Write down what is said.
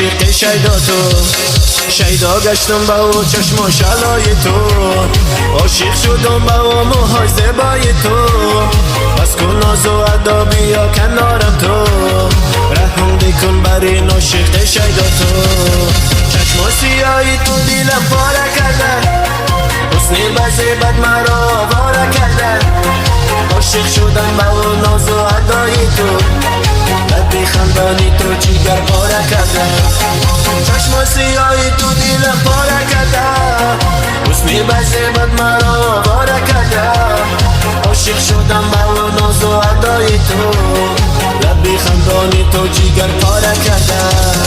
عاشق شیدا تو، شیدا گشتم با او چشم و شلای تو، عاشق شدم با او موهای زیبای تو، بس کن ناز و ادا بیا کنارم تو، رحم بکن بر این عاشق شیدا تو. چشم و سیاهی تو دیلم پاره کرده، حسنی بزیبت مرا آواره کرده، عاشق شدم با او ناز و ادای تو، لبی خندانی تو جیگر پاره کرده، چشم و سیاهی تو دیلم پاره کرده، حسنی بزیبت مرا آواره کرده، عاشق شدم با او ناز و ادای تو، لبی خندانی تو جیگر پاره کرده.